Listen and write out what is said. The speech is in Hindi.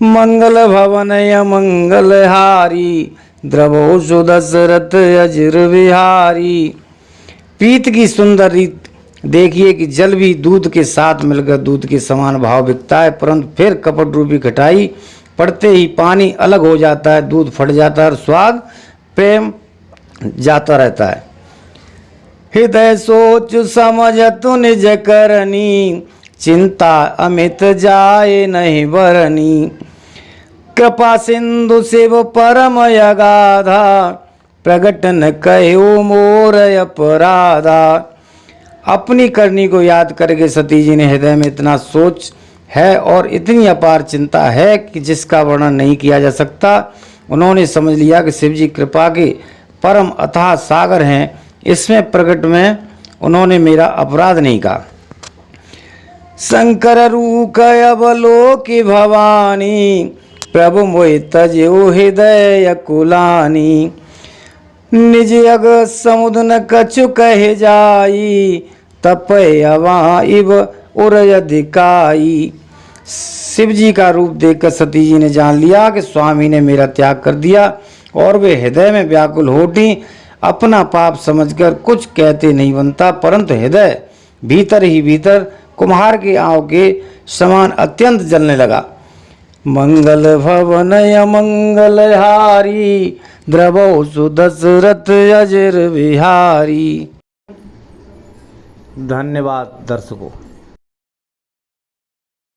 मंगल भवन मंगल हारी, द्रवो सुदशरथ अजिर विहारी। पीत की सुंदर रीत देखिए कि जल भी दूध के साथ मिलकर दूध के समान भाव बिकता है, परंतु फिर कपट रूपी खटाई पड़ते ही पानी अलग हो जाता है, दूध फट जाता है और स्वाद प्रेम जाता रहता है। हृदय सोच समझ तु निज करनी, चिंता अमित जाए नहीं बरनी। कृपा सिंधु शिव परम अगाधा, प्रगट न कहो मोर अपराधा। अपनी करनी को याद करके सती जी ने हृदय में इतना सोच है और इतनी अपार चिंता है कि जिसका वर्णन नहीं किया जा सकता। उन्होंने समझ लिया कि शिव जी कृपा के परम अथाह सागर हैं, इसमें प्रकट में उन्होंने मेरा अपराध नहीं कहा। शंकर रूख अवलोकि भवानी, प्रभु मोहि तजो हृदय कुलानी। निज अग समुद्र न कछु कहे जाई, तपयवा इव उरयधिकाई। शिव जी का रूप देखकर सती जी ने जान लिया कि स्वामी ने मेरा त्याग कर दिया और वे हृदय में व्याकुल हो उठी। अपना पाप समझकर कुछ कहते नहीं बनता, परंतु हृदय भीतर ही भीतर कुम्हार के आंव के समान अत्यंत जलने लगा। मंगल भवन मंगल हारी, द्रवो सुदशरथ अजिर विहारी। धन्यवाद दर्शकों।